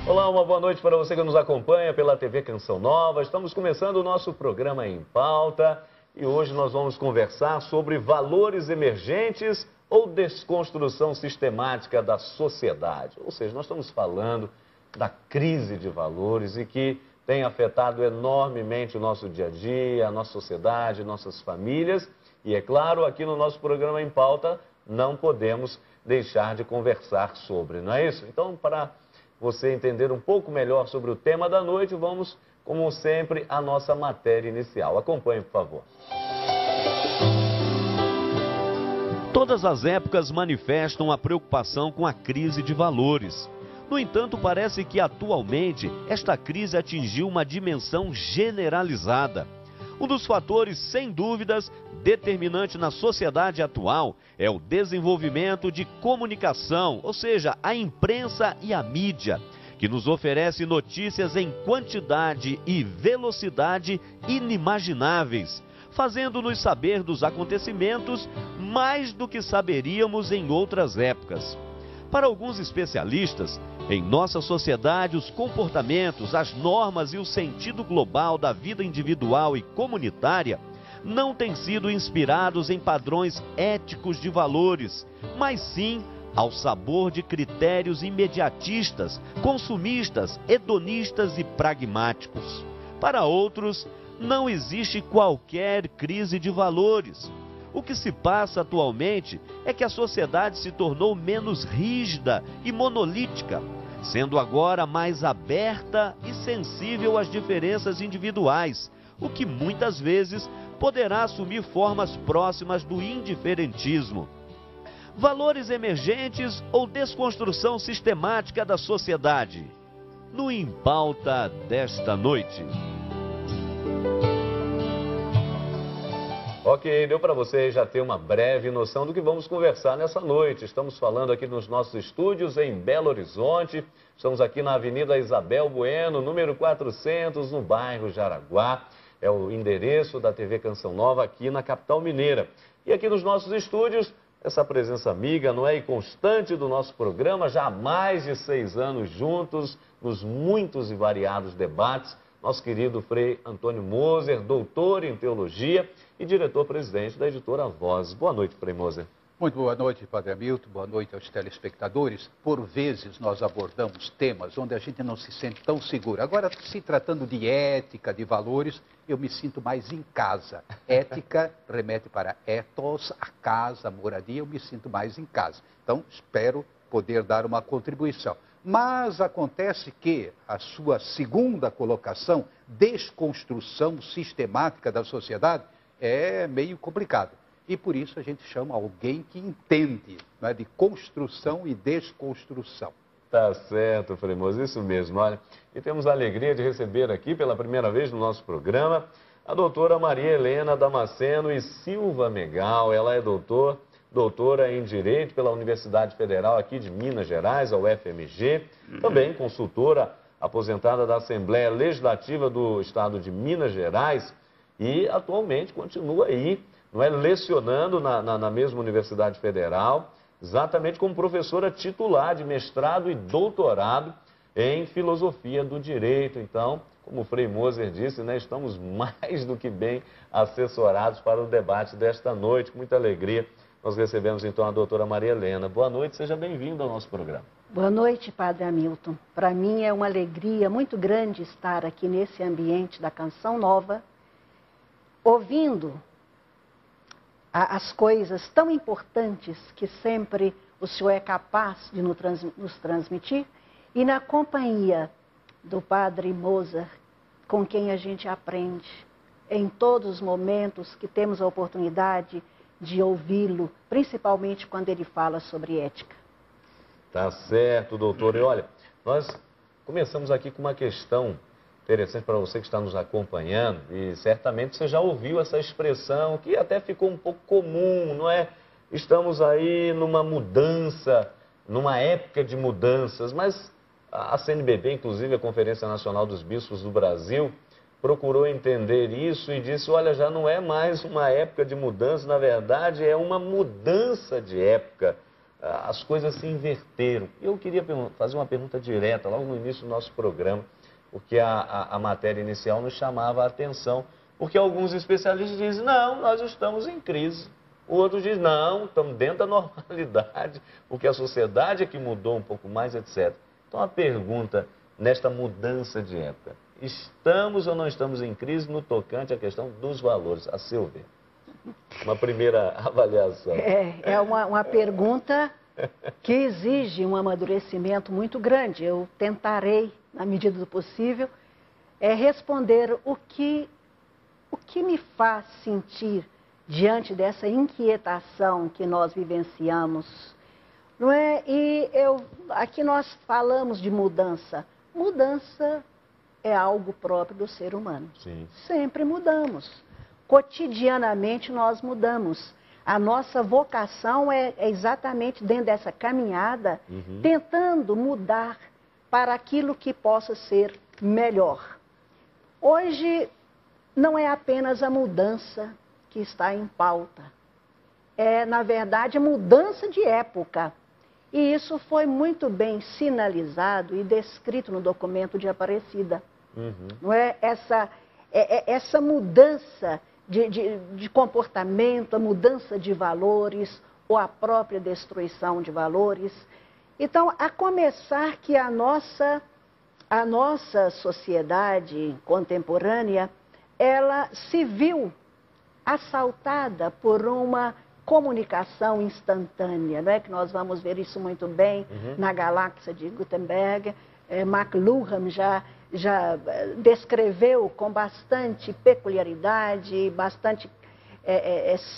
Olá, uma boa noite para você que nos acompanha pela TV Canção Nova. Estamos começando o nosso programa Em Pauta e hoje nós vamos conversar sobre valores emergentes ou desconstrução sistemática da sociedade. Ou seja, nós estamos falando da crise de valores e que tem afetado enormemente o nosso dia a dia, a nossa sociedade, nossas famílias. E é claro, aqui no nosso programa Em Pauta não podemos deixar de conversar sobre, não é isso? Então, para você entender um pouco melhor sobre o tema da noite, vamos, como sempre, à nossa matéria inicial. Acompanhe, por favor. Todas as épocas manifestam a preocupação com a crise de valores. No entanto, parece que atualmente esta crise atingiu uma dimensão generalizada. Um dos fatores, sem dúvidas, determinante na sociedade atual é o desenvolvimento de comunicação, ou seja, a imprensa e a mídia, que nos oferece notícias em quantidade e velocidade inimagináveis, fazendo-nos saber dos acontecimentos mais do que saberíamos em outras épocas. Para alguns especialistas, em nossa sociedade, os comportamentos, as normas e o sentido global da vida individual e comunitária não têm sido inspirados em padrões éticos de valores, mas sim ao sabor de critérios imediatistas, consumistas, hedonistas e pragmáticos. Para outros, não existe qualquer crise de valores. O que se passa atualmente é que a sociedade se tornou menos rígida e monolítica, sendo agora mais aberta e sensível às diferenças individuais, o que muitas vezes poderá assumir formas próximas do indiferentismo. Valores emergentes ou desconstrução sistemática da sociedade? No Em Pauta desta noite. Ok, deu para você já ter uma breve noção do que vamos conversar nessa noite. Estamos falando aqui nos nossos estúdios em Belo Horizonte. Estamos aqui na Avenida Isabel Bueno, número 400, no bairro Jaraguá. É o endereço da TV Canção Nova aqui na capital mineira. E aqui nos nossos estúdios, essa presença amiga, não é, e constante do nosso programa, já há mais de 6 anos juntos, nos muitos e variados debates, nosso querido Frei Antônio Moser, doutor em teologia e diretor-presidente da editora Voz. Boa noite, Frei Moser. Muito boa noite, Padre Hamilton, boa noite aos telespectadores. Por vezes nós abordamos temas onde a gente não se sente tão seguro. Agora, se tratando de ética, de valores, eu me sinto mais em casa. Ética remete para ethos, a casa, a moradia, eu me sinto mais em casa. Então, espero poder dar uma contribuição. Mas acontece que a sua segunda colocação, desconstrução sistemática da sociedade, é meio complicado. E por isso a gente chama alguém que entende, não é, de construção e desconstrução. Tá certo, Frei Moser, isso mesmo. Olha, e temos a alegria de receber aqui pela primeira vez no nosso programa a doutora Maria Helena Damasceno e Silva Megal. Ela é doutora em Direito pela Universidade Federal aqui de Minas Gerais, a UFMG, também consultora aposentada da Assembleia Legislativa do Estado de Minas Gerais e atualmente continua aí, não é, lecionando na mesma Universidade Federal, exatamente como professora titular de mestrado e doutorado em Filosofia do Direito. Então, como o Frei Moser disse, né, estamos mais do que bem assessorados para o debate desta noite. Com muita alegria, nós recebemos então a doutora Maria Helena. Boa noite, seja bem-vinda ao nosso programa. Boa noite, Padre Hamilton. Para mim é uma alegria muito grande estar aqui nesse ambiente da Canção Nova, ouvindo as coisas tão importantes que sempre o Senhor é capaz de nos transmitir, e na companhia do Padre Moser, com quem a gente aprende em todos os momentos que temos a oportunidade de ouvi-lo, principalmente quando ele fala sobre ética. Tá certo, doutor. E olha, nós começamos aqui com uma questão interessante para você que está nos acompanhando, e certamente você já ouviu essa expressão que até ficou um pouco comum, não é? Estamos aí numa mudança, numa época de mudanças, mas a CNBB, inclusive a Conferência Nacional dos Bispos do Brasil, procurou entender isso e disse, olha, já não é mais uma época de mudança, na verdade é uma mudança de época. as coisas se inverteram. Eu queria fazer uma pergunta direta, logo no início do nosso programa, porque a matéria inicial nos chamava a atenção, porque alguns especialistas dizem, não, nós estamos em crise. Outros dizem, não, estamos dentro da normalidade, porque a sociedade é que mudou um pouco mais, etc. Então a pergunta, nesta mudança de época, estamos ou não estamos em crise no tocante à questão dos valores, a seu ver? Uma primeira avaliação. É uma pergunta que exige um amadurecimento muito grande. Eu tentarei, na medida do possível, responder o que me faz sentir diante dessa inquietação que nós vivenciamos. Não é? E aqui nós falamos de mudança. Mudança é algo próprio do ser humano. Sim. Sempre mudamos. Cotidianamente nós mudamos. A nossa vocação é exatamente dentro dessa caminhada, tentando mudar para aquilo que possa ser melhor. Hoje não é apenas a mudança que está em pauta. É, na verdade, a mudança de época. E isso foi muito bem sinalizado e descrito no documento de Aparecida. Não é? Essa mudança de comportamento, a mudança de valores, ou a própria destruição de valores. Então, a começar que a nossa sociedade contemporânea, ela se viu assaltada por uma comunicação instantânea, não é? Que nós vamos ver isso muito bem na galáxia de Gutenberg. McLuhan já descreveu com bastante peculiaridade, bastante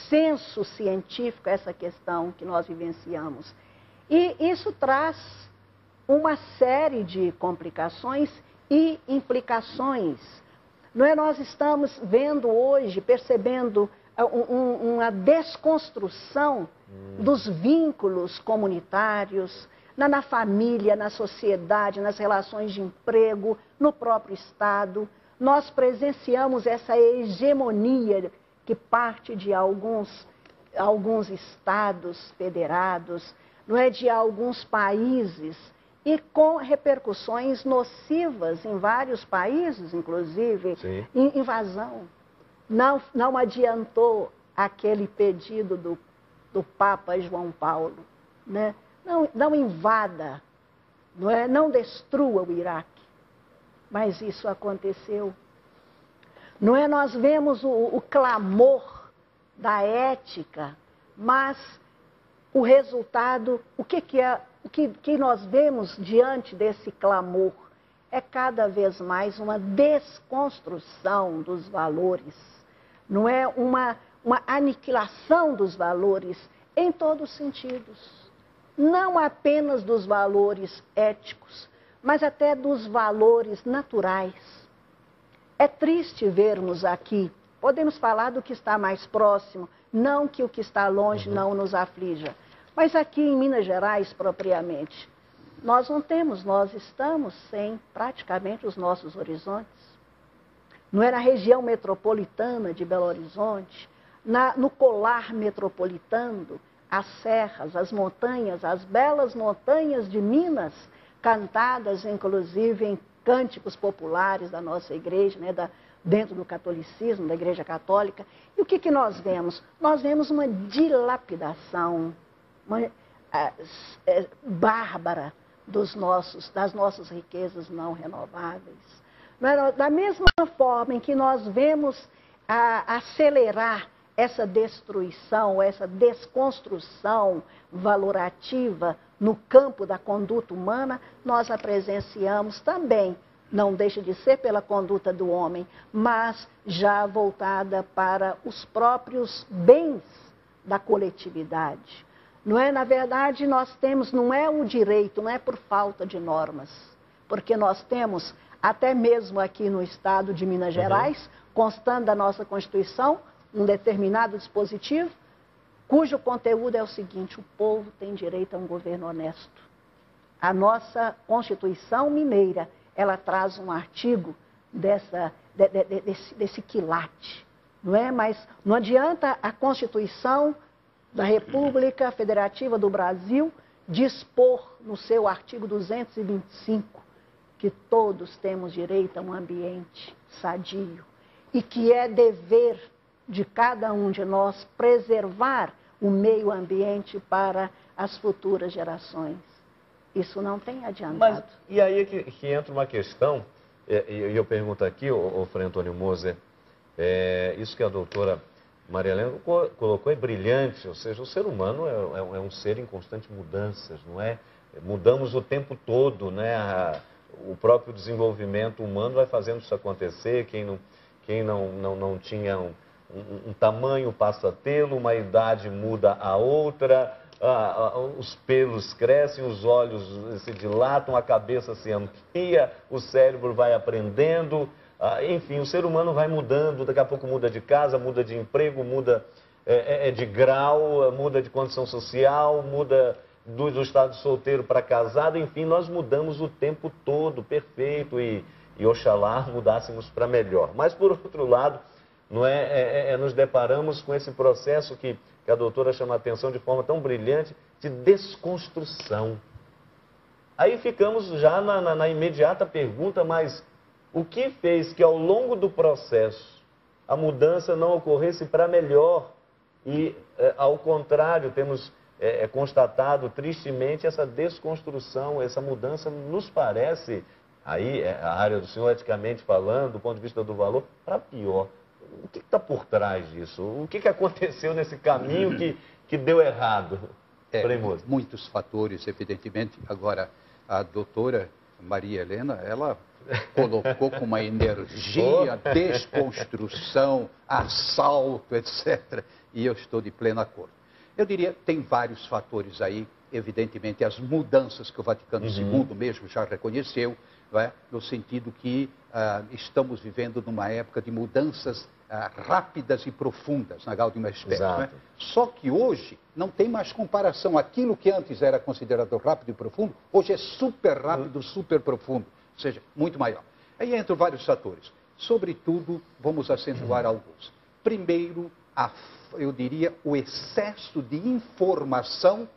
senso científico essa questão que nós vivenciamos. E isso traz uma série de complicações e implicações. Não é? Nós estamos vendo hoje, percebendo uma desconstrução dos vínculos comunitários, na família, na sociedade, nas relações de emprego, no próprio Estado. Nós presenciamos essa hegemonia que parte de alguns estados federados, não é, de alguns países, e com repercussões nocivas em vários países, inclusive, invasão. Não adiantou aquele pedido do Papa João Paulo, né? Não invada, não é? Não destrua o Iraque. Mas isso aconteceu. Não é? Nós vemos o clamor da ética, mas o resultado, o que nós vemos diante desse clamor é cada vez mais uma desconstrução dos valores. Não é? Uma aniquilação dos valores em todos os sentidos. Não apenas dos valores éticos, mas até dos valores naturais. É triste vermos aqui, podemos falar do que está mais próximo, não que o que está longe não nos aflija. Mas aqui em Minas Gerais, propriamente, nós estamos sem praticamente os nossos horizontes. Não era a região metropolitana de Belo Horizonte, no colar metropolitano, as serras, as montanhas, as belas montanhas de Minas, cantadas inclusive em cânticos populares da nossa igreja, né, dentro do catolicismo, da Igreja Católica. E o que nós vemos? Nós vemos uma dilapidação bárbara das nossas riquezas não renováveis. Da mesma forma em que nós vemos acelerar essa destruição, essa desconstrução valorativa no campo da conduta humana, nós a presenciamos também, não deixa de ser pela conduta do homem, mas já voltada para os próprios bens da coletividade. Não é? Na verdade, nós temos, não é o direito, não é por falta de normas, porque nós temos, até mesmo aqui no estado de Minas Gerais, constando da nossa Constituição, um determinado dispositivo, cujo conteúdo é o seguinte: o povo tem direito a um governo honesto. A nossa Constituição mineira, ela traz um artigo desse quilate, não é? Mas não adianta a Constituição da República Federativa do Brasil dispor no seu artigo 225 que todos temos direito a um ambiente sadio e que é dever de cada um de nós preservar o meio ambiente para as futuras gerações. Isso não tem adiantado. Mas, e aí que entra uma questão, e eu pergunto aqui, o Frei Antônio Moser, isso que a doutora Maria Helena colocou é brilhante, ou seja, o ser humano é um ser em constante mudanças, não é? Mudamos o tempo todo, né? O próprio desenvolvimento humano vai fazendo isso acontecer, quem não tinha um tamanho passa a tê-lo, uma idade muda a outra, os pelos crescem, os olhos se dilatam, a cabeça se amplia, o cérebro vai aprendendo, enfim, o ser humano vai mudando, daqui a pouco muda de casa, muda de emprego, muda de grau, muda de condição social, muda do estado solteiro para casado, enfim, nós mudamos o tempo todo, perfeito, e oxalá mudássemos para melhor. Mas, por outro lado, nos deparamos com esse processo que a doutora chama a atenção de forma tão brilhante, de desconstrução. Aí ficamos já na imediata pergunta, mas o que fez que ao longo do processo a mudança não ocorresse para melhor? E, ao contrário, temos constatado tristemente essa desconstrução, essa mudança nos parece, aí a área do senhor eticamente falando, do ponto de vista do valor, para pior. O que está por trás disso? O que aconteceu nesse caminho que deu errado? Muitos fatores, evidentemente. Agora, a doutora Maria Helena, ela colocou com uma energia, desconstrução, assalto, etc. E eu estou de pleno acordo. Eu diria, tem vários fatores aí, evidentemente, as mudanças que o Vaticano II mesmo já reconheceu, no sentido que estamos vivendo numa época de mudanças rápidas e profundas na Gaudium et Spes. Só que hoje não tem mais comparação. Aquilo que antes era considerado rápido e profundo, hoje é super rápido, super profundo, ou seja, muito maior. Aí entram vários fatores. Sobretudo, vamos acentuar alguns. Primeiro, eu diria, o excesso de informação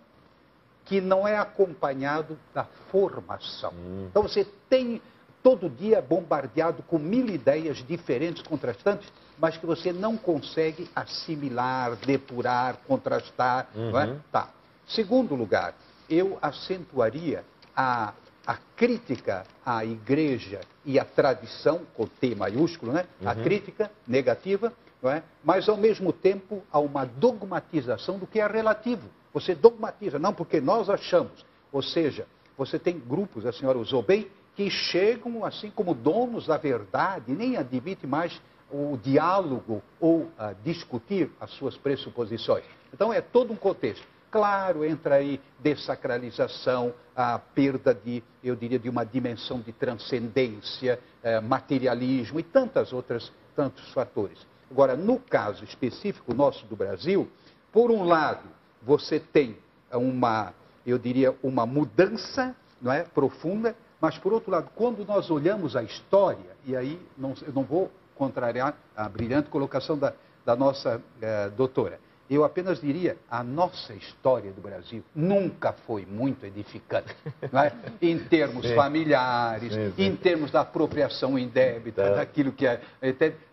que não é acompanhado da formação. Então você tem todo dia bombardeado com 1000 ideias diferentes, contrastantes, mas que você não consegue assimilar, depurar, contrastar. Não é? Tá. Segundo lugar, eu acentuaria a crítica à igreja e à tradição, com T maiúsculo, né? A crítica negativa, não é? Mas ao mesmo tempo há uma dogmatização do que é relativo. Você dogmatiza, não, porque nós achamos. Ou seja, você tem grupos, a senhora usou bem, que chegam assim como donos da verdade, nem admite mais o diálogo ou discutir as suas pressuposições. Então é todo um contexto. Claro, entra aí dessacralização, a perda eu diria, de uma dimensão de transcendência, materialismo e tantos fatores. Agora, no caso específico nosso do Brasil, por um lado, você tem eu diria, uma mudança, não é, profunda, mas por outro lado, quando nós olhamos a história, e aí eu não vou contrariar a brilhante colocação da nossa doutora, eu apenas diria, a nossa história do Brasil nunca foi muito edificante, não é? Em termos familiares, em termos da apropriação indébita, daquilo que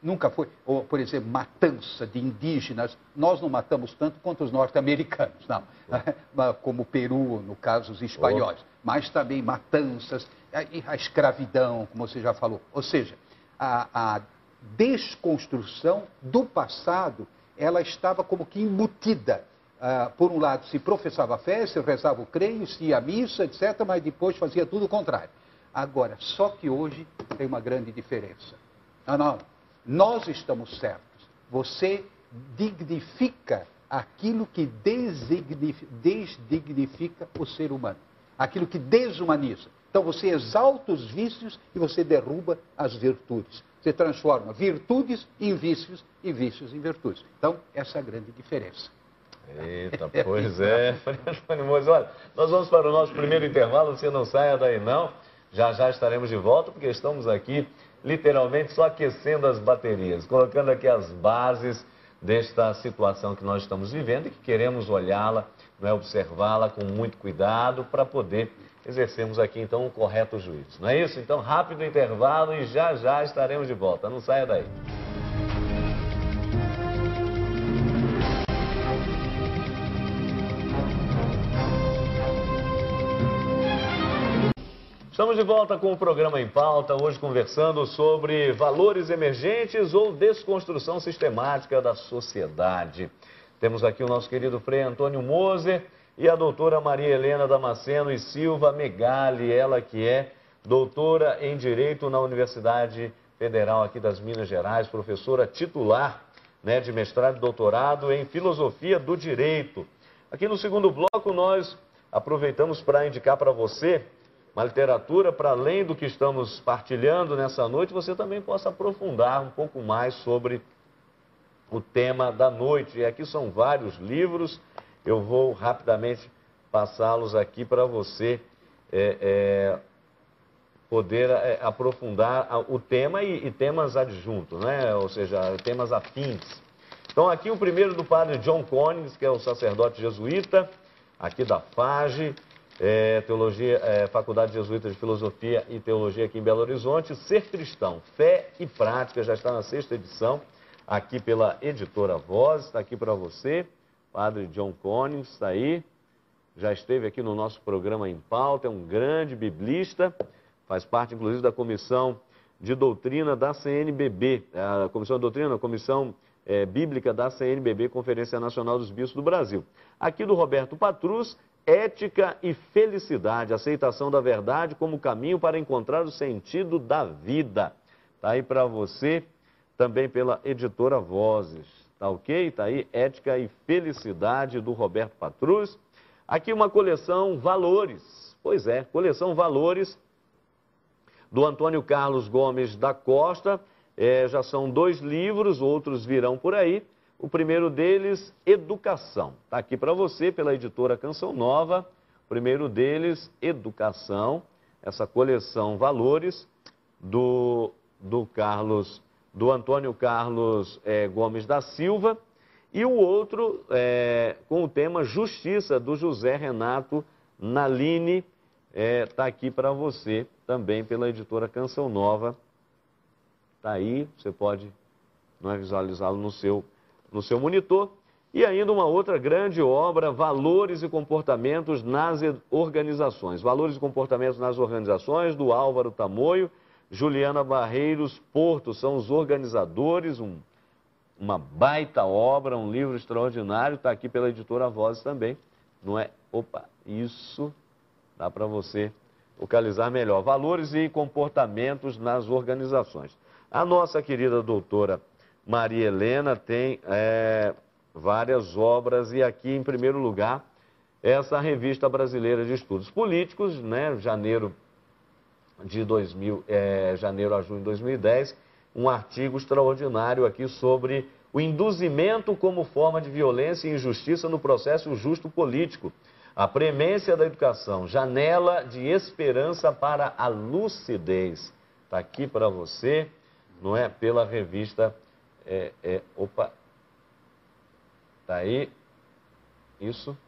nunca foi, ou, por exemplo, matança de indígenas, nós não matamos tanto quanto os norte-americanos, não, como o Peru, no caso, os espanhóis, mas também matanças, a escravidão, como você já falou, ou seja, a desconstrução do passado, ela estava como que embutida. Por um lado, se professava a fé, se rezava o creio, se ia à missa, etc., mas depois fazia tudo o contrário. Agora, só que hoje tem uma grande diferença. Não, nós estamos certos. Você dignifica aquilo que desdignifica o ser humano, aquilo que desumaniza. Então você exalta os vícios e você derruba as virtudes. Você transforma virtudes em vícios e vícios em virtudes. Então, essa é a grande diferença. Eita, pois é. Mas olha, nós vamos para o nosso primeiro intervalo, você não saia daí não. Já já estaremos de volta, porque estamos aqui literalmente só aquecendo as baterias, colocando aqui as bases desta situação que nós estamos vivendo e que queremos olhá-la, não é, observá-la com muito cuidado para poder exercermos aqui então o correto juízo. Não é isso? Então, rápido intervalo e já já estaremos de volta. Não saia daí. Estamos de volta com o programa Em Pauta, hoje conversando sobre valores emergentes ou desconstrução sistemática da sociedade. Temos aqui o nosso querido Frei Antônio Moser e a doutora Maria Helena Damasceno e Silva Megali, ela que é doutora em Direito na Universidade Federal aqui das Minas Gerais, professora titular, né, de mestrado e doutorado em Filosofia do Direito. Aqui no segundo bloco nós aproveitamos para indicar para você uma literatura, para além do que estamos partilhando nessa noite, você também possa aprofundar um pouco mais sobre o tema da noite. E aqui são vários livros, eu vou rapidamente passá-los aqui para você poder aprofundar o tema e temas adjuntos, né? Ou seja, temas afins. Então aqui o primeiro do padre John Collins, que é o sacerdote jesuíta, aqui da FAGE, Faculdade Jesuíta de Filosofia e Teologia aqui em Belo Horizonte. Ser Cristão, Fé e Prática, já está na 6ª edição, aqui pela editora Voz, está aqui para você. Padre John Collins está aí, já esteve aqui no nosso programa Em Pauta, é um grande biblista, faz parte inclusive da Comissão de Doutrina da CNBB, a Comissão de Doutrina, a Comissão Bíblica da CNBB, Conferência Nacional dos Bispos do Brasil. Aqui do Roberto Patrus, Ética e Felicidade, aceitação da verdade como caminho para encontrar o sentido da vida. Está aí para você, também pela editora Vozes. Tá ok? Está aí, Ética e Felicidade, do Roberto Patrus. Aqui uma coleção Valores. Pois é, coleção Valores, do Antônio Carlos Gomes da Costa. Já são 2 livros, outros virão por aí. O primeiro deles, Educação. Está aqui para você pela editora Canção Nova. O primeiro deles, Educação. Essa coleção Valores do Antônio Carlos Gomes da Silva. E o outro com o tema Justiça, do José Renato Nalini. Está aqui para você também pela editora Canção Nova. Está aí, você pode visualizá-lo no seu monitor. E ainda uma outra grande obra, Valores e Comportamentos nas Organizações. Valores e Comportamentos nas Organizações, do Álvaro Tamoio, Juliana Barreiros Porto, são os organizadores, uma baita obra, um livro extraordinário, está aqui pela editora Vozes também, não é? Opa, isso dá para você localizar melhor. Valores e Comportamentos nas Organizações. A nossa querida doutora Maria Helena tem várias obras e aqui, em primeiro lugar, essa Revista Brasileira de Estudos Políticos, né, janeiro a junho de 2010, um artigo extraordinário aqui sobre o induzimento como forma de violência e injustiça no processo justo político, a premência da educação, janela de esperança para a lucidez. Está aqui para você, não é? Pela revista... Opa, tá aí, isso,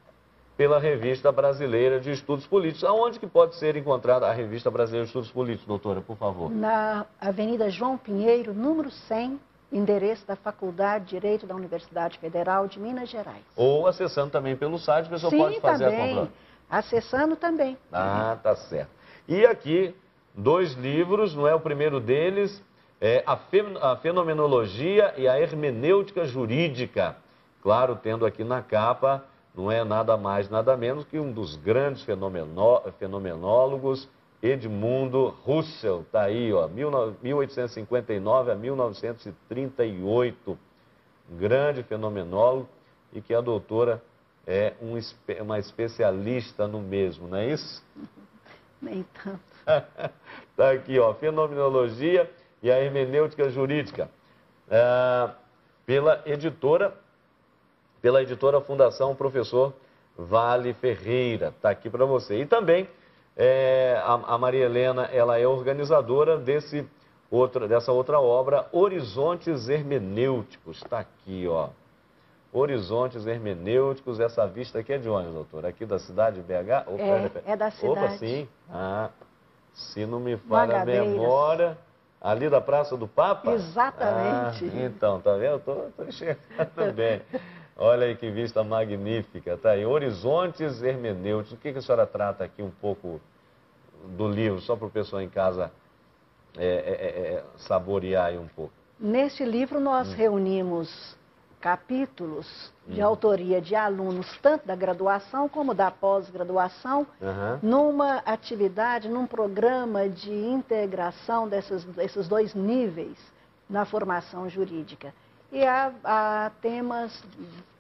pela Revista Brasileira de Estudos Políticos. Aonde que pode ser encontrada a Revista Brasileira de Estudos Políticos, doutora, por favor? Na Avenida João Pinheiro, número 100, endereço da Faculdade de Direito da Universidade Federal de Minas Gerais. Ou acessando também pelo site, a pessoa pode fazer a compra. Acessando também. Ah, tá certo. E aqui, 2 livros, não é? O primeiro deles... a Fenomenologia e a Hermenêutica Jurídica. Claro, tendo aqui na capa, não é nada mais, nada menos que um dos grandes fenomenólogos, Edmundo Husserl. Está aí, ó, 1859 a 1938. Grande fenomenólogo e que a doutora é uma especialista no mesmo, não é isso? Nem tanto. Está aqui, ó, Fenomenologia e a Hermenêutica Jurídica, pela editora Fundação Professor Vale Ferreira, está aqui para você. E também a Maria Helena, ela é organizadora dessa outra obra, Horizontes Hermenêuticos, está aqui, ó, Horizontes Hermenêuticos. Essa vista aqui é de onde, doutor? Aqui da cidade de BH? É da cidade. Opa, sim. Ah, se não me falha a Mangabeiras. memória, ali da Praça do Papa? Exatamente. Ah, então, tá vendo? Tô enxergando bem. Olha aí que vista magnífica. Tá aí, Horizontes Hermenêuticos. O que a senhora trata aqui um pouco do livro, só para o pessoal em casa saborear aí um pouco? Neste livro nós reunimos capítulos de autoria de alunos, tanto da graduação como da pós-graduação, numa atividade, num programa de integração desses dois níveis na formação jurídica. E há temas,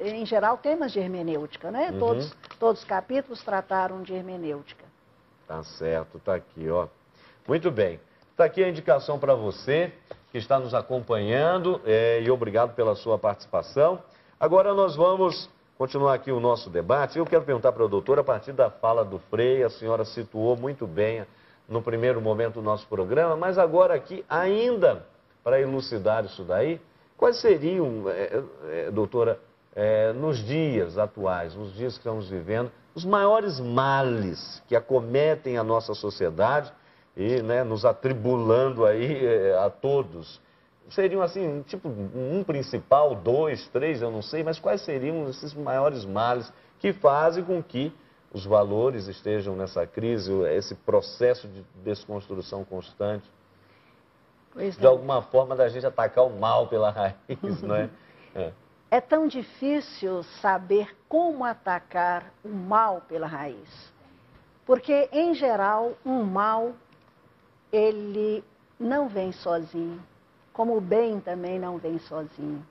em geral, temas de hermenêutica, né? Todos os capítulos trataram de hermenêutica. Tá certo, tá aqui, ó. Muito bem. Tá aqui a indicação para você que está nos acompanhando e obrigado pela sua participação. Agora nós vamos continuar aqui o nosso debate. Eu quero perguntar para a doutora, a partir da fala do Frei, a senhora situou muito bem no primeiro momento do nosso programa, mas agora aqui, ainda para elucidar isso daí, quais seriam, doutora, nos dias atuais, nos dias que estamos vivendo, os maiores males que acometem a nossa sociedade e nos atribulando aí a todos? Seriam assim, tipo, um principal, dois, três, eu não sei, mas quais seriam esses maiores males que fazem com que os valores estejam nessa crise, esse processo de desconstrução constante? De alguma forma da gente atacar o mal pela raiz, não é? É tão difícil saber como atacar o mal pela raiz. Porque, em geral, um mal, ele não vem sozinho. Como o bem também não vem sozinho.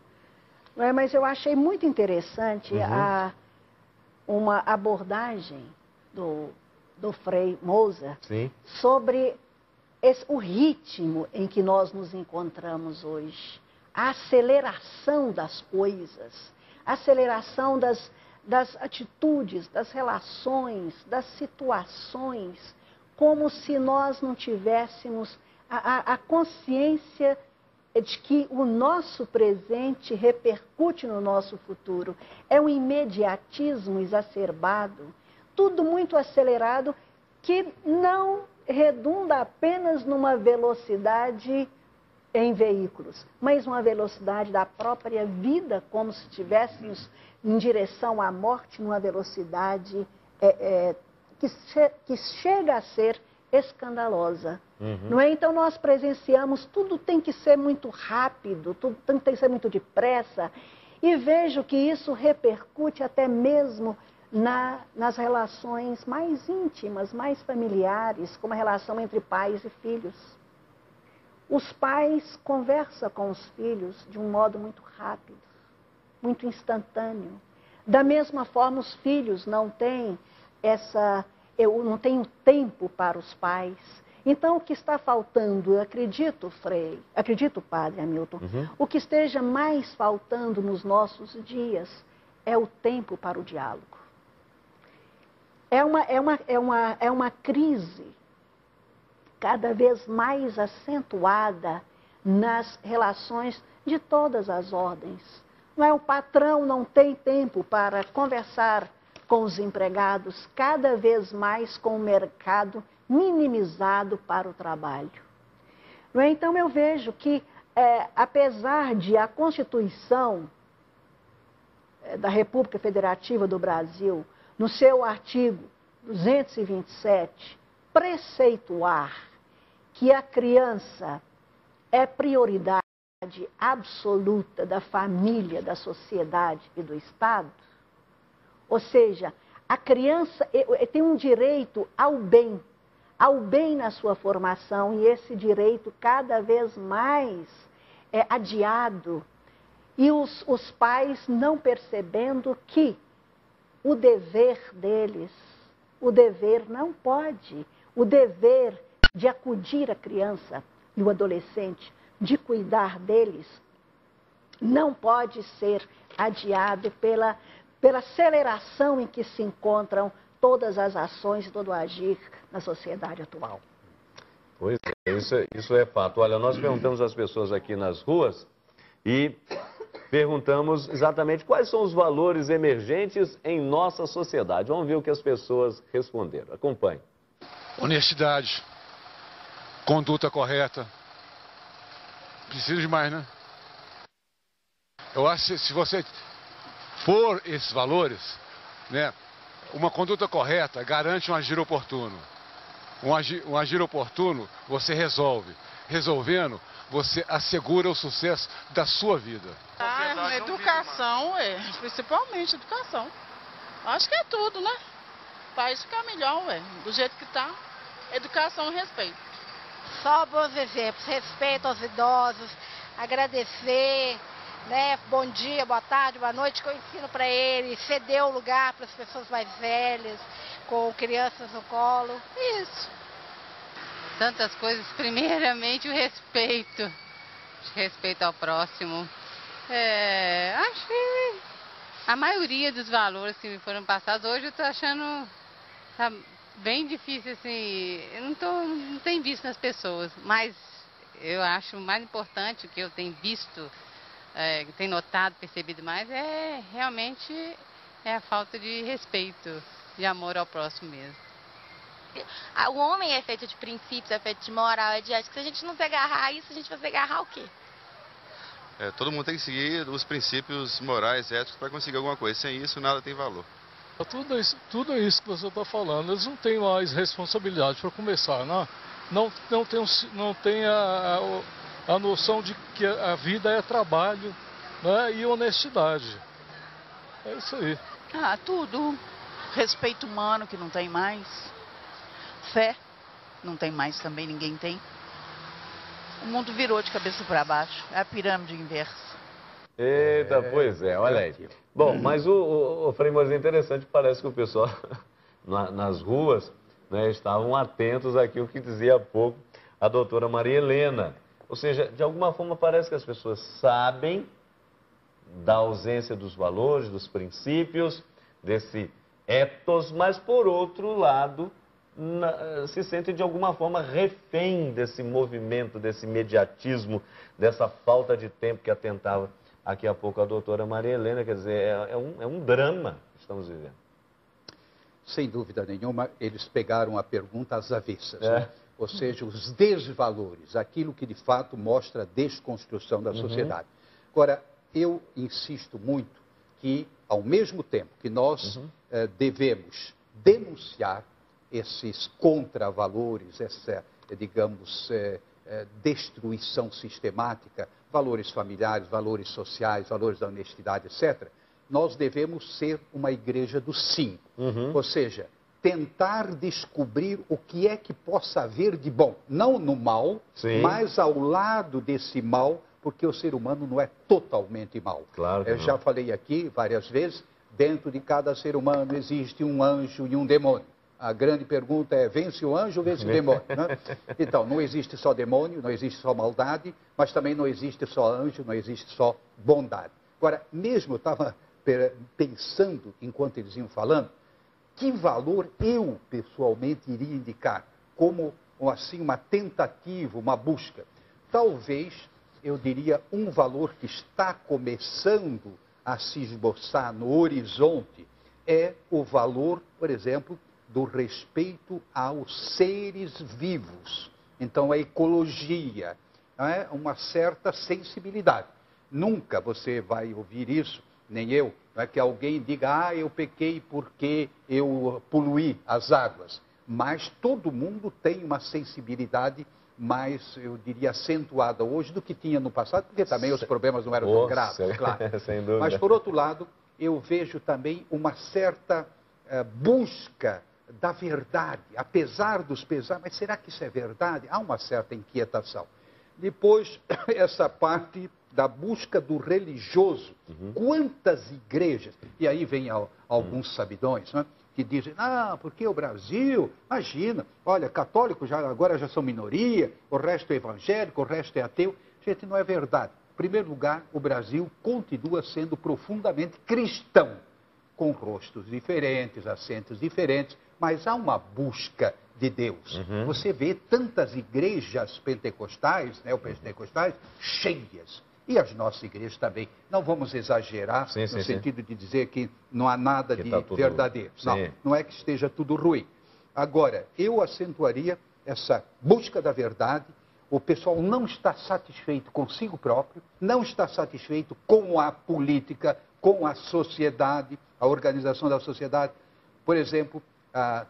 Mas eu achei muito interessante uma abordagem do Frei Moser sobre o ritmo em que nós nos encontramos hoje. A aceleração das coisas, a aceleração das atitudes, das relações, das situações, como se nós não tivéssemos a consciência de que o nosso presente repercute no nosso futuro. É um imediatismo exacerbado, tudo muito acelerado, que não redunda apenas numa velocidade em veículos, mas uma velocidade da própria vida, como se estivéssemos em direção à morte, numa velocidade que chega a ser escandalosa. Não é? Então nós presenciamos, tudo tem que ser muito rápido, tudo tem que ser muito depressa, e vejo que isso repercute até mesmo nas relações mais íntimas, mais familiares, como a relação entre pais e filhos. Os pais conversam com os filhos de um modo muito rápido, muito instantâneo. Da mesma forma, os filhos não têm não tenho tempo para os pais. Então, o que está faltando, eu acredito, Frei, acredito, Padre Hamilton, o que esteja mais faltando nos nossos dias é o tempo para o diálogo. É uma crise cada vez mais acentuada nas relações de todas as ordens. Não é? O patrão não tem tempo para conversar com os empregados, cada vez mais com o mercado minimizado para o trabalho. Não é? Então eu vejo que, apesar de a Constituição da República Federativa do Brasil, no seu artigo 227, preceituar que a criança é prioridade absoluta da família, da sociedade e do Estado, ou seja, a criança tem um direito ao bem na sua formação, e esse direito cada vez mais é adiado, e os pais não percebendo que o dever deles, o dever não pode, o dever de acudir a criança e o adolescente, de cuidar deles, não pode ser adiado pela aceleração em que se encontram todas as ações e todo o agir na sociedade atual. Pois é, isso é fato. Olha, nós perguntamos às pessoas aqui nas ruas e perguntamos exatamente quais são os valores emergentes em nossa sociedade. Vamos ver o que as pessoas responderam. Acompanhe. Honestidade, conduta correta. Precisa de mais, né? Eu acho que se você for esses valores, né, uma conduta correta garante um agir oportuno. Um agir oportuno você resolve. Resolvendo, você assegura o sucesso da sua vida. Educação, principalmente educação. Acho que é tudo, né? O país ficar melhor, do jeito que tá. Educação e respeito. Só bons exemplos, respeito aos idosos, agradecer, né? Bom dia, boa tarde, boa noite, que eu ensino para eles, ceder o lugar para as pessoas mais velhas, com crianças no colo, isso. Tantas coisas, primeiramente o respeito, respeito ao próximo. Acho que a maioria dos valores que me foram passados hoje eu estou achando tá bem difícil, assim, eu não tenho visto nas pessoas, mas eu acho mais importante, o que eu tenho visto, tenho notado, percebido mais, realmente a falta de respeito, de amor ao próximo mesmo. O homem é feito de princípios, é feito de moral, é de ética. Se a gente não se agarrar a isso, a gente vai se agarrar o quê? Todo mundo tem que seguir os princípios morais, éticos, para conseguir alguma coisa. Sem isso, nada tem valor. Tudo isso que você está falando, eles não têm mais responsabilidade para começar, né? Não tem a noção de que a vida é trabalho, né? E honestidade. É isso aí. Tudo. Respeito humano, que não tem mais. Fé, não tem mais também, ninguém tem. O mundo virou de cabeça para baixo, é a pirâmide inversa. Eita, pois é, olha aí. Bom, mas o Frei Moisés, é interessante, parece que o pessoal nas ruas, né, estavam atentos àquilo que dizia há pouco a doutora Maria Helena. Ou seja, de alguma forma parece que as pessoas sabem da ausência dos valores, dos princípios, desse ethos, mas por outro lado se sentem de alguma forma refém desse movimento, desse imediatismo, dessa falta de tempo que atentava aqui a pouco a doutora Maria Helena. Quer dizer, é um drama que estamos vivendo. Sem dúvida nenhuma, eles pegaram a pergunta às avessas, né? Ou seja, os desvalores, aquilo que de fato mostra a desconstrução da sociedade. Agora, eu insisto muito que, ao mesmo tempo que nós devemos denunciar esses contravalores, essa, digamos, destruição sistemática, valores familiares, valores sociais, valores da honestidade, etc., nós devemos ser uma igreja do sim. Ou seja, tentar descobrir o que é que possa haver de bom. Não no mal, mas ao lado desse mal, porque o ser humano não é totalmente mau. Claro que Eu já falei aqui várias vezes, dentro de cada ser humano existe um anjo e um demônio. A grande pergunta é, vence o anjo ou vence o demônio? Né? Então, não existe só demônio, não existe só maldade, mas também não existe só anjo, não existe só bondade. Agora, mesmo eu estava pensando, enquanto eles iam falando, que valor eu, pessoalmente, iria indicar como, assim, uma tentativa, uma busca. Talvez, eu diria, um valor que está começando a se esboçar no horizonte é o valor, por exemplo, do respeito aos seres vivos. Então, a ecologia, é uma certa sensibilidade. Nunca você vai ouvir isso, nem eu, não é que alguém diga, eu pequei porque eu poluí as águas. Mas todo mundo tem uma sensibilidade mais, eu diria, acentuada hoje do que tinha no passado, porque também os problemas não eram tão graves, claro. Sem dúvida. Mas, por outro lado, eu vejo também uma certa busca da verdade, apesar dos pesares. Mas será que isso é verdade? Há uma certa inquietação. Depois, essa parte da busca do religioso. Quantas igrejas, e aí vem alguns sabidões, né, que dizem, porque o Brasil, imagina, olha, católicos agora já são minoria, o resto é evangélico, o resto é ateu. Gente, não é verdade. Em primeiro lugar, o Brasil continua sendo profundamente cristão, com rostos diferentes, acentos diferentes, mas há uma busca de Deus. Você vê tantas igrejas pentecostais, neopentecostais, cheias. E as nossas igrejas também. Não vamos exagerar no sentido de dizer que não há nada de verdadeiro. Não é que esteja tudo ruim. Agora, eu acentuaria essa busca da verdade. O pessoal não está satisfeito consigo próprio, não está satisfeito com a política, com a sociedade, a organização da sociedade. Por exemplo,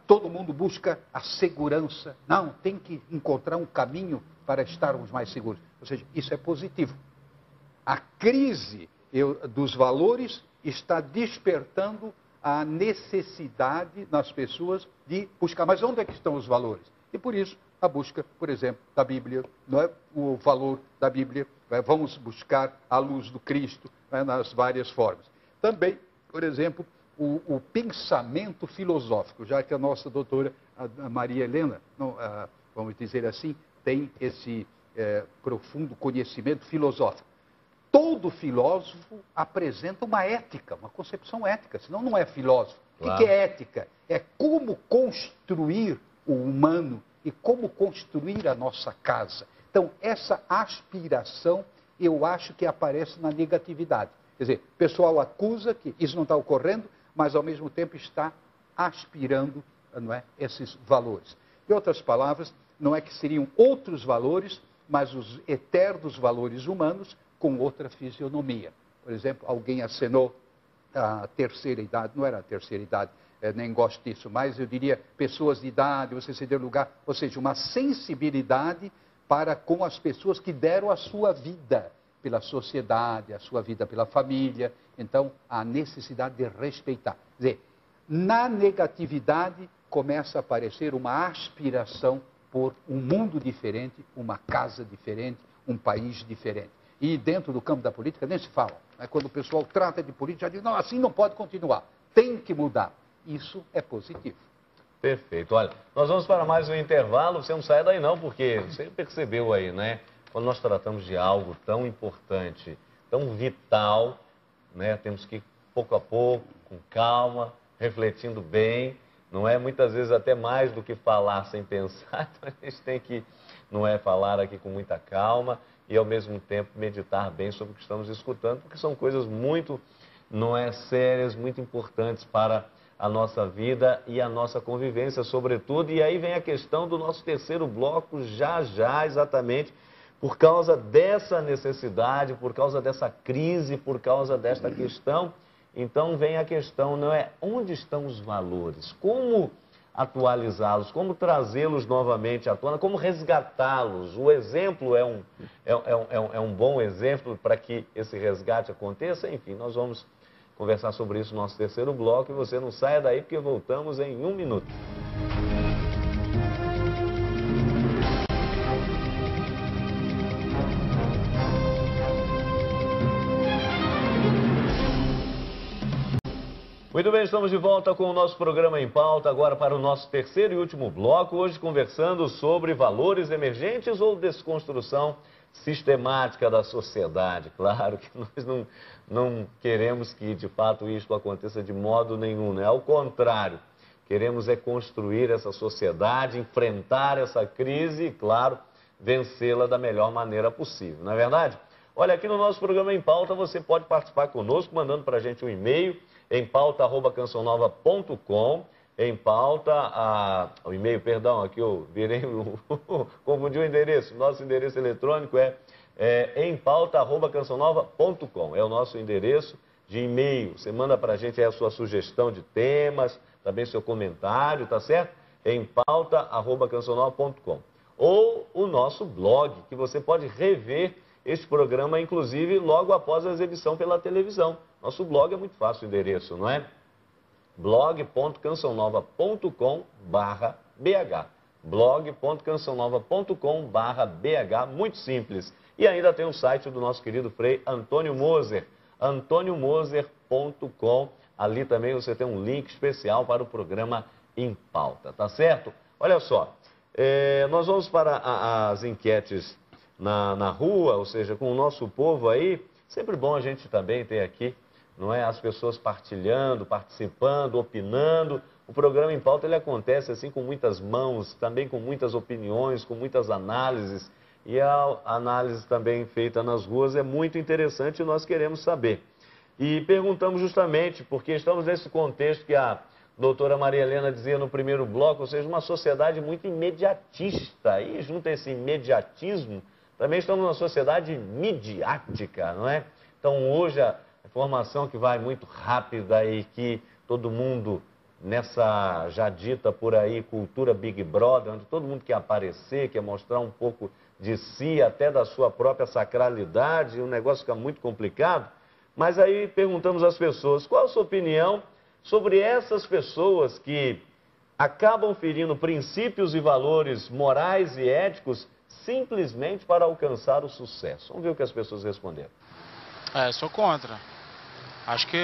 todo mundo busca a segurança. Não, tem que encontrar um caminho para estarmos mais seguros. Ou seja, isso é positivo. A crise dos valores está despertando a necessidade nas pessoas de buscar. Mas onde é que estão os valores? E por isso, a busca, por exemplo, da Bíblia, não é? O valor da Bíblia. Vamos buscar a luz do Cristo, nas várias formas. Também, por exemplo, o pensamento filosófico, já que a nossa doutora a Maria Helena, vamos dizer assim, tem esse profundo conhecimento filosófico. Todo filósofo apresenta uma ética, uma concepção ética, senão não é filósofo. Claro. O que é ética? É como construir o humano e como construir a nossa casa. Então, essa aspiração, eu acho que aparece na negatividade. Quer dizer, o pessoal acusa que isso não está ocorrendo, mas ao mesmo tempo está aspirando, não é, esses valores. Em outras palavras, não é que seriam outros valores, mas os eternos valores humanos com outra fisionomia. Por exemplo, alguém acenou a terceira idade, não era a terceira idade, nem gosto disso, mas eu diria pessoas de idade, você ceder lugar, ou seja, uma sensibilidade para com as pessoas que deram a sua vida pela sociedade, a sua vida pela família. Então, a necessidade de respeitar. Quer dizer, na negatividade começa a aparecer uma aspiração por um mundo diferente, uma casa diferente, um país diferente. E dentro do campo da política nem se fala. Quando o pessoal trata de política, já diz, não, assim não pode continuar, tem que mudar. Isso é positivo. Perfeito. Olha, nós vamos para mais um intervalo. Você não sai daí não, porque você percebeu aí, né? Quando nós tratamos de algo tão importante, tão vital, né? Temos que ir pouco a pouco, com calma, refletindo bem. Não é? Muitas vezes até mais do que falar sem pensar. Então a gente tem que, não é, falar aqui com muita calma e ao mesmo tempo meditar bem sobre o que estamos escutando, porque são coisas muito, não é, sérias, muito importantes para a nossa vida e a nossa convivência, sobretudo. E aí vem a questão do nosso terceiro bloco, já, exatamente, por causa dessa necessidade, por causa dessa crise, por causa desta questão. Então vem a questão, não é? Onde estão os valores? Como atualizá-los? Como trazê-los novamente à tona? Como resgatá-los? O exemplo é um bom exemplo para que esse resgate aconteça. Enfim, nós vamos conversar sobre isso no nosso terceiro bloco. E você não saia daí, porque voltamos em 1 minuto. Muito bem, estamos de volta com o nosso programa Em Pauta, agora para o nosso terceiro e último bloco, hoje conversando sobre valores emergentes ou desconstrução sistemática da sociedade. Claro que nós não queremos que, de fato, isso aconteça de modo nenhum, né? Ao contrário, queremos é construir essa sociedade, enfrentar essa crise e, claro, vencê-la da melhor maneira possível, não é verdade? Olha, aqui no nosso programa Em Pauta você pode participar conosco, mandando para a gente um e-mail, empauta@cançãonova.com. Em pauta, o e-mail, perdão, aqui eu virei, confundi o endereço. Nosso endereço eletrônico é empauta@cançãonova.com. É o nosso endereço de e-mail. Você manda para a gente aí a sua sugestão de temas, também seu comentário, tá certo? empauta@cançãonova.com. Ou o nosso blog, que você pode rever este programa, inclusive, logo após a exibição pela televisão. Nosso blog é muito fácil o endereço, não é? blog.cançãonova.com/bh blog.cançãonova.com/bh, muito simples. E ainda tem o site do nosso querido Frei Antônio Moser, antoniomoser.com. Ali também você tem um link especial para o programa Em Pauta, tá certo? Olha só, nós vamos para as enquetes na rua, ou seja, com o nosso povo aí. Sempre bom a gente também ter aqui, não é, as pessoas partilhando, participando, opinando. O programa Em Pauta ele acontece assim com muitas mãos, também com muitas opiniões, com muitas análises. e a análise também feita nas ruas é muito interessante e nós queremos saber. E perguntamos justamente, porque estamos nesse contexto que a doutora Maria Helena dizia no primeiro bloco, ou seja, uma sociedade muito imediatista. E junto a esse imediatismo, também estamos numa sociedade midiática, não é? Então hoje a informação que vai muito rápida e que todo mundo, nessa já dita por aí, cultura Big Brother, onde todo mundo quer aparecer, quer mostrar um pouco de si, até da sua própria sacralidade, o negócio fica muito complicado. Mas aí perguntamos às pessoas, qual a sua opinião sobre essas pessoas que acabam ferindo princípios e valores morais e éticos simplesmente para alcançar o sucesso? Vamos ver o que as pessoas responderam. Sou contra. Acho que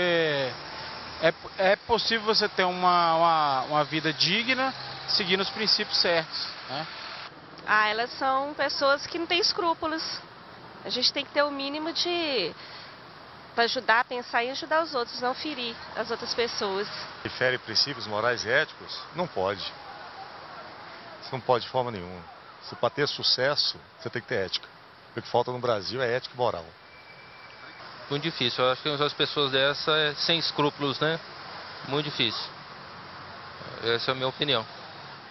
é possível você ter uma vida digna seguindo os princípios certos, né? Elas são pessoas que não têm escrúpulos. A gente tem que ter o mínimo para ajudar a pensar e ajudar os outros, não ferir as outras pessoas. Se fere princípios morais e éticos? Não pode. Isso não pode de forma nenhuma. Se para ter sucesso, você tem que ter ética. O que falta no Brasil é ética e moral. Muito difícil. Eu acho que as pessoas dessas sem escrúpulos, né? Muito difícil. Essa é a minha opinião.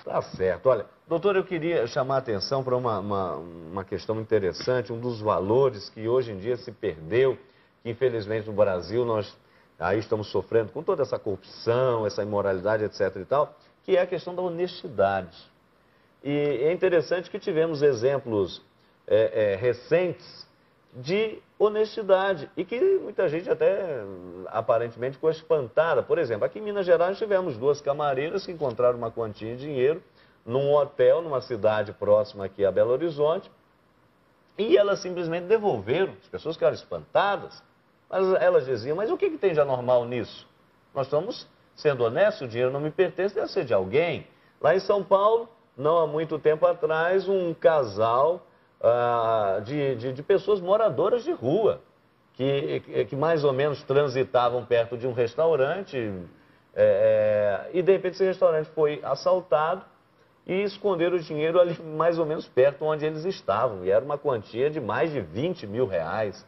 Tá certo. Olha, doutor, eu queria chamar a atenção para uma questão interessante, um dos valores que hoje em dia se perdeu, que infelizmente no Brasil nós aí estamos sofrendo com toda essa corrupção, essa imoralidade, etc. e tal, que é a questão da honestidade. E é interessante que tivemos exemplos recentes de honestidade e que muita gente até aparentemente ficou espantada. Por exemplo, aqui em Minas Gerais tivemos 2 camareiras que encontraram uma quantia de dinheiro num hotel, numa cidade próxima aqui a Belo Horizonte, e elas simplesmente devolveram. As pessoas ficaram espantadas, mas elas diziam, mas o que tem de anormal nisso? Nós estamos sendo honestos, o dinheiro não me pertence, deve ser de alguém. Lá em São Paulo, não há muito tempo atrás, um casal de pessoas moradoras de rua, que mais ou menos transitavam perto de um restaurante, e de repente esse restaurante foi assaltado e esconderam o dinheiro ali mais ou menos perto onde eles estavam, e era uma quantia de mais de 20 mil reais.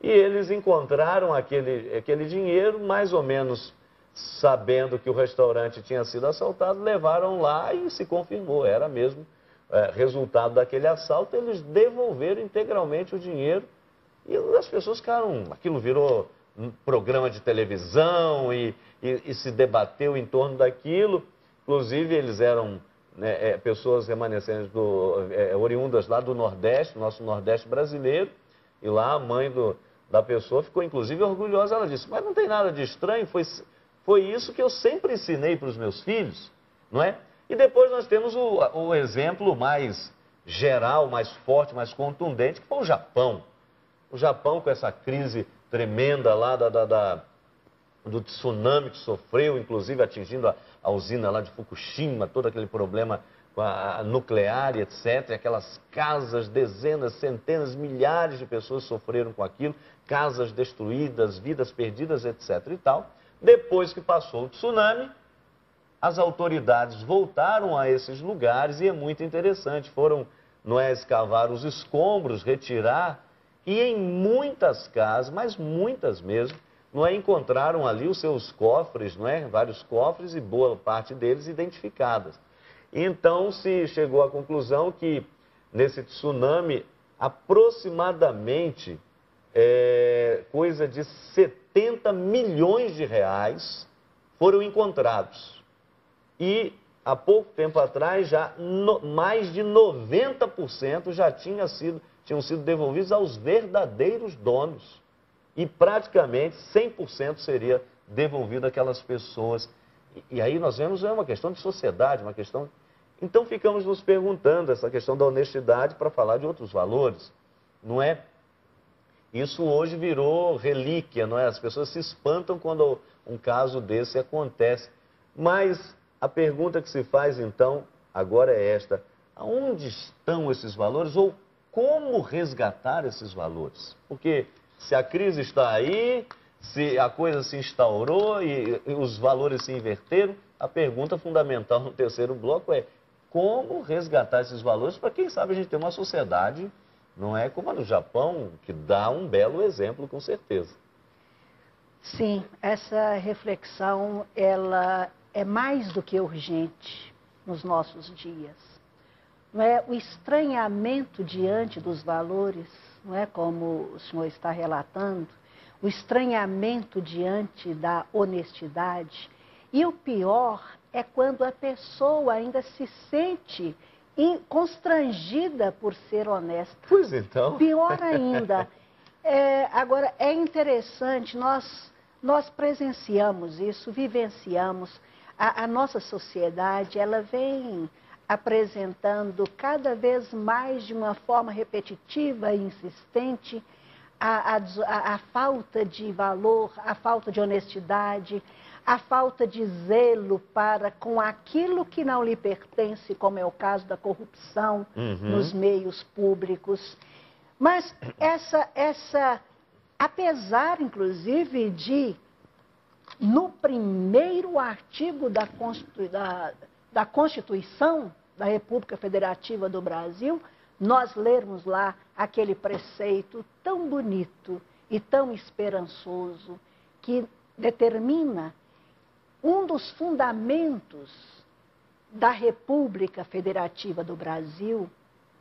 E eles encontraram aquele dinheiro, mais ou menos sabendo que o restaurante tinha sido assaltado, levaram lá e se confirmou, era mesmo resultado daquele assalto. Eles devolveram integralmente o dinheiro e as pessoas ficaram, aquilo virou um programa de televisão e se debateu em torno daquilo. Inclusive eles eram pessoas remanescentes oriundas lá do Nordeste, nosso Nordeste brasileiro, e lá a mãe da pessoa ficou inclusive orgulhosa. Ela disse, mas não tem nada de estranho, foi isso que eu sempre ensinei para os meus filhos, não é? E depois nós temos o exemplo mais geral, mais forte, mais contundente, que foi o Japão. O Japão com essa crise tremenda lá do tsunami que sofreu, inclusive atingindo a usina lá de Fukushima, todo aquele problema com a nuclear, etc. E aquelas casas, dezenas, centenas, milhares de pessoas sofreram com aquilo, casas destruídas, vidas perdidas, etc. e tal. Depois que passou o tsunami, as autoridades voltaram a esses lugares e é muito interessante. Foram escavar os escombros, retirar, e em muitas casas, mas muitas mesmo, encontraram ali os seus cofres, vários cofres e boa parte deles identificadas. Então se chegou à conclusão que nesse tsunami aproximadamente coisa de 70 milhões de reais foram encontrados. E há pouco tempo atrás, já mais de 90% já tinham sido devolvidos aos verdadeiros donos. E praticamente 100% seria devolvido àquelas pessoas. E aí nós vemos, é uma questão de sociedade, uma questão... Então ficamos nos perguntando essa questão da honestidade para falar de outros valores, não é? Isso hoje virou relíquia, não é? As pessoas se espantam quando um caso desse acontece. Mas a pergunta que se faz, então, agora é esta. Aonde estão esses valores ou como resgatar esses valores? Porque se a crise está aí, se a coisa se instaurou e os valores se inverteram, a pergunta fundamental no terceiro bloco é como resgatar esses valores para, quem sabe, a gente ter uma sociedade Não é como a do Japão, que dá um belo exemplo, com certeza. Sim, essa reflexão, ela é mais do que urgente nos nossos dias. Não é o estranhamento diante dos valores, não é como o senhor está relatando, o estranhamento diante da honestidade. E o pior é quando a pessoa ainda se sente constrangida por ser honesta. Pois então. Pior ainda. Agora, é interessante, nós presenciamos isso, vivenciamos. A nossa sociedade, ela vem apresentando cada vez mais de uma forma repetitiva e insistente a falta de valor, a falta de honestidade, a falta de zelo para com aquilo que não lhe pertence, como é o caso da corrupção nos meios públicos. Mas apesar, inclusive, de, no primeiro artigo da Constituição da República Federativa do Brasil, nós lermos lá aquele preceito tão bonito e tão esperançoso que determina um dos fundamentos da República Federativa do Brasil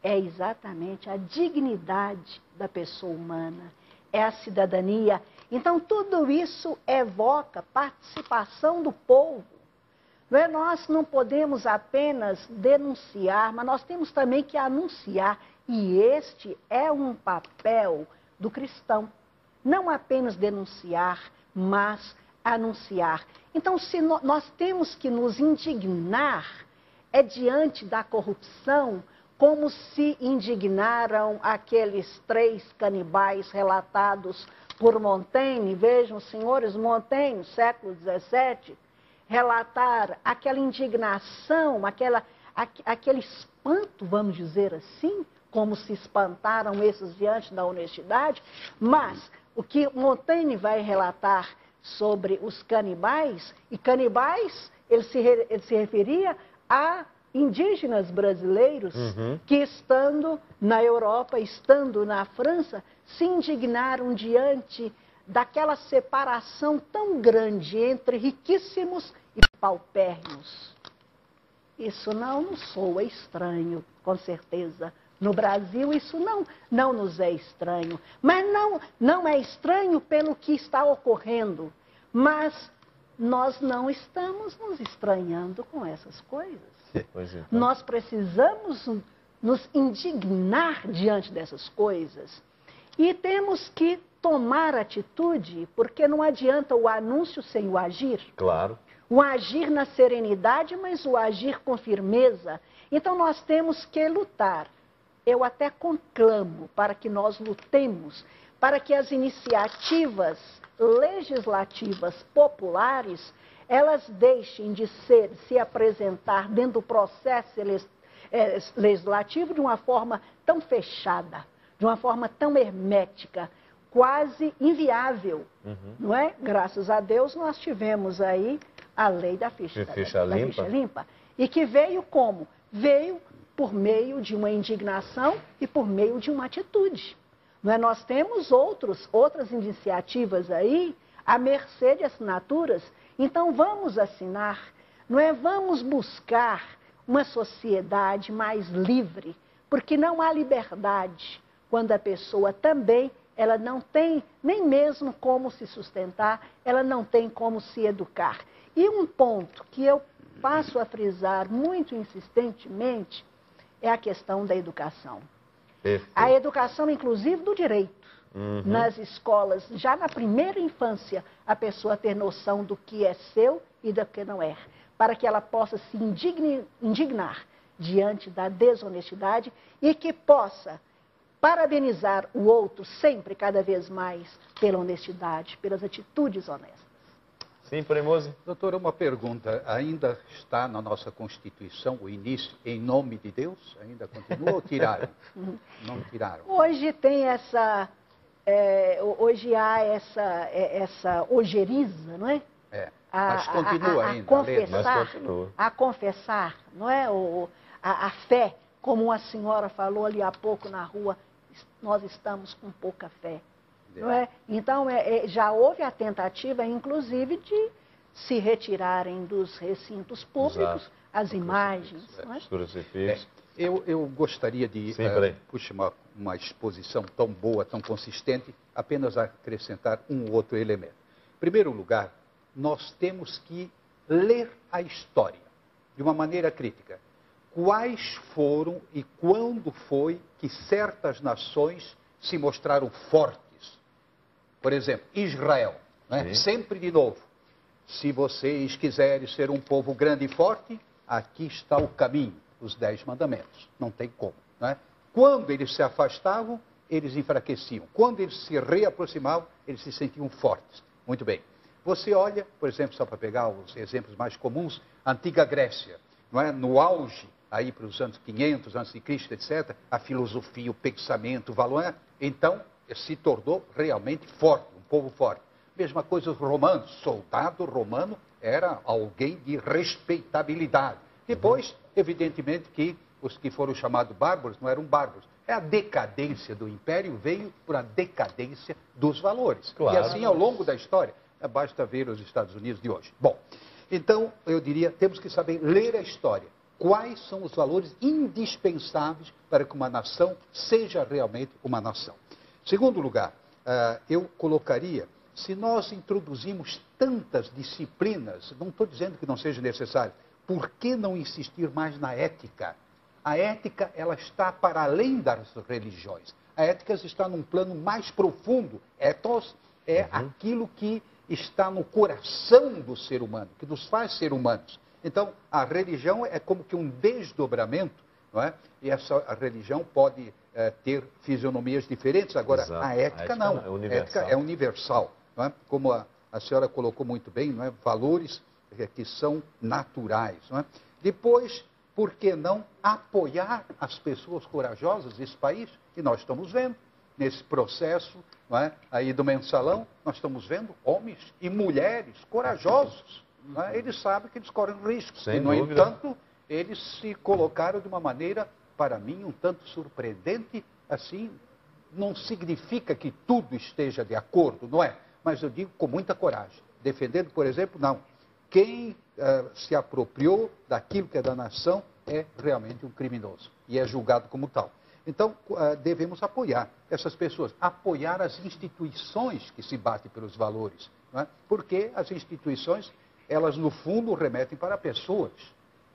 é exatamente a dignidade da pessoa humana, é a cidadania. Então, tudo isso evoca participação do povo. Nós não podemos apenas denunciar, mas nós temos também que anunciar. E este é um papel do cristão. Não apenas denunciar, mas anunciar. Então, se nós temos que nos indignar diante da corrupção, como se indignaram aqueles 3 canibais relatados por Montaigne. Vejam, senhores, Montaigne, século XVII, relatar aquela indignação, aquele espanto, vamos dizer assim, como se espantaram esses diante da honestidade. Mas o que Montaigne vai relatar sobre os canibais, e canibais, ele se referia a indígenas brasileiros que, estando na Europa, estando na França, se indignaram diante daquela separação tão grande entre riquíssimos e paupérrimos. Isso não nos soa estranho, com certeza. No Brasil, isso não nos é estranho. Mas não é estranho pelo que está ocorrendo. Mas nós não estamos nos estranhando com essas coisas. Pois então. Nós precisamos nos indignar diante dessas coisas. E temos que tomar atitude, porque não adianta o anúncio sem o agir. Claro. O agir na serenidade, mas o agir com firmeza. Então nós temos que lutar. Eu até conclamo para que nós lutemos, para que as iniciativas legislativas populares, elas deixem de se apresentar dentro do processo legislativo de uma forma tão fechada, de uma forma tão hermética, quase inviável, não é? Graças a Deus nós tivemos aí a lei da ficha limpa. E que veio como? Veio por meio de uma indignação e por meio de uma atitude. Não é? Nós temos outras iniciativas aí, à mercê de assinaturas. Então vamos assinar, não é? Vamos buscar uma sociedade mais livre, porque não há liberdade quando a pessoa também, ela não tem nem mesmo como se sustentar, ela não tem como se educar. E um ponto que eu passo a frisar muito insistentemente é a questão da educação. Perfeito. A educação, inclusive, do direito. Nas escolas, já na primeira infância, a pessoa ter noção do que é seu e do que não é, para que ela possa se indignar diante da desonestidade e que possa parabenizar o outro sempre, cada vez mais, pela honestidade, pelas atitudes honestas. Sim, Premosi. Doutora, uma pergunta. Ainda está na nossa Constituição o início em nome de Deus? Ainda continua ou tiraram? Não tiraram. Hoje tem hoje há essa ojeriza, não é? Mas continua ainda. A confessar, não é? A fé, como a senhora falou ali há pouco na rua, nós estamos com pouca fé. Não é? Então, já houve a tentativa, inclusive, de se retirarem dos recintos públicos as imagens. Não é? Eu gostaria de, puxa, uma exposição tão boa, tão consistente, apenas acrescentar um outro elemento. Em primeiro lugar, nós temos que ler a história de uma maneira crítica. Quais foram e quando foi que certas nações se mostraram fortes? Por exemplo, Israel, né? Sempre de novo. Se vocês quiserem ser um povo grande e forte, aqui está o caminho, os 10 mandamentos. Não tem como. Né? Quando eles se afastavam, eles enfraqueciam. Quando eles se reaproximavam, eles se sentiam fortes. Muito bem. Você olha, por exemplo, só para pegar os exemplos mais comuns, a antiga Grécia, não é? No auge, aí para os anos 500, a.C., etc., a filosofia, o pensamento, o valor, então se tornou realmente forte, um povo forte. Mesma coisa os romanos, soldado romano era alguém de respeitabilidade. Depois, evidentemente que os que foram chamados bárbaros não eram bárbaros. A decadência do império veio por a decadência dos valores. Claro. E assim ao longo da história. Basta ver os Estados Unidos de hoje. Bom, então eu diria, temos que saber ler a história. Quais são os valores indispensáveis para que uma nação seja realmente uma nação? Segundo lugar, eu colocaria, se nós introduzimos tantas disciplinas, não estou dizendo que não seja necessário, por que não insistir mais na ética? A ética, ela está para além das religiões. A ética está num plano mais profundo. Ethos é aquilo que está no coração do ser humano, que nos faz ser humanos. Então, a religião é como que um desdobramento, não é? E a religião pode ter fisionomias diferentes. Agora, a ética não. A ética é universal. Não é? Como a senhora colocou muito bem, não é? Valores que são naturais. Não é? Depois, por que não apoiar as pessoas corajosas desse país? E nós estamos vendo. Nesse processo, não é? Aí do mensalão, nós estamos vendo homens e mulheres corajosos. Não é? Eles sabem que eles correm riscos. Sem e, no dúvida. entanto, eles se colocaram de uma maneira, para mim, um tanto surpreendente. Assim, não significa que tudo esteja de acordo, não é? Mas eu digo com muita coragem. Defendendo, por exemplo, não. Quem se apropriou daquilo que é da nação é realmente um criminoso e é julgado como tal. Então, devemos apoiar essas pessoas, apoiar as instituições que se batem pelos valores, não é? Porque as instituições, elas no fundo remetem para pessoas,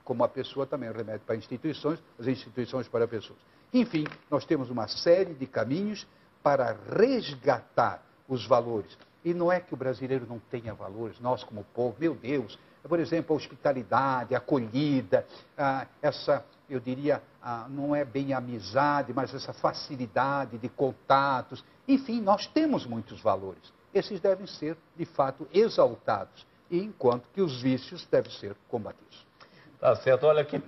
como a pessoa também remete para instituições, as instituições para pessoas. Enfim, nós temos uma série de caminhos para resgatar os valores. E não é que o brasileiro não tenha valores, nós como povo, meu Deus, por exemplo, a hospitalidade, a acolhida, essa, eu diria, não é bem amizade, mas essa facilidade de contatos. Enfim, nós temos muitos valores. Esses devem ser, de fato, exaltados, e enquanto que os vícios devem ser combatidos. Tá certo, olha que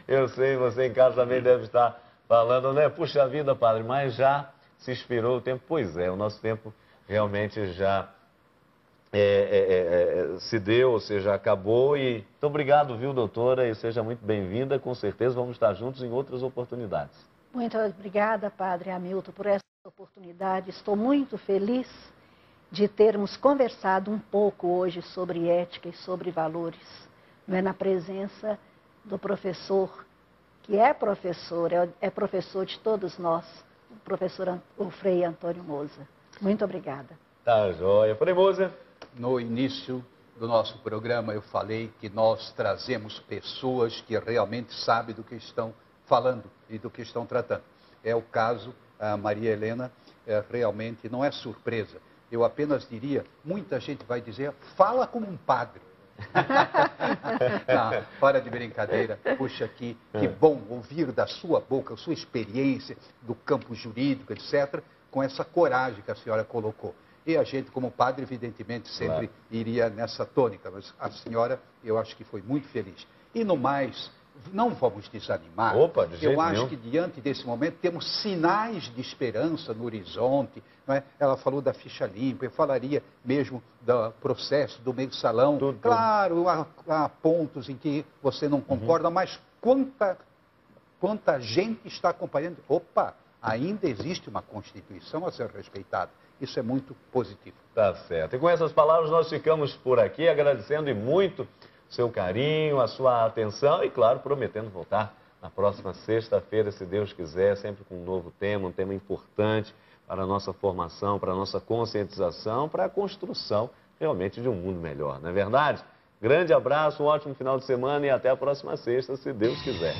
eu sei, você em casa também deve estar falando, né? Puxa vida, padre, mas já se expirou o tempo. Pois é, o nosso tempo realmente já se deu, ou seja, acabou. E muito obrigado, viu, doutora, e seja muito bem-vinda. Com certeza vamos estar juntos em outras oportunidades. Muito obrigada, padre Hamilton, por essa oportunidade. Estou muito feliz de termos conversado um pouco hoje sobre ética e sobre valores, não é, na presença do professor, que é professor de todos nós, o Frei Antônio Moza. Muito obrigada. Tá joia. Frei Moza. No início do nosso programa eu falei que nós trazemos pessoas que realmente sabem do que estão falando e do que estão tratando. É o caso, a Maria Helena, realmente não é surpresa. Eu apenas diria, muita gente vai dizer, fala como um padre. Não, para de brincadeira. Puxa, que bom ouvir da sua boca, a sua experiência do campo jurídico, etc., com essa coragem que a senhora colocou. E a gente, como padre, evidentemente, sempre iria nessa tônica, mas a senhora, eu acho que foi muito feliz. E no mais, não vamos desanimar. Opa, de jeito eu acho nenhum. que diante desse momento temos sinais de esperança no horizonte. Não é? Ela falou da ficha limpa, eu falaria mesmo do processo do mensalão. Claro, há pontos em que você não concorda, mas quanta gente está acompanhando. Opa, ainda existe uma Constituição a ser respeitada. Isso é muito positivo. Tá certo. E com essas palavras nós ficamos por aqui, agradecendo e muito o seu carinho, a sua atenção e, claro, prometendo voltar na próxima sexta-feira, se Deus quiser, sempre com um novo tema, um tema importante para a nossa formação, para a nossa conscientização, para a construção realmente de um mundo melhor, não é verdade? Grande abraço, um ótimo final de semana e até a próxima sexta, se Deus quiser.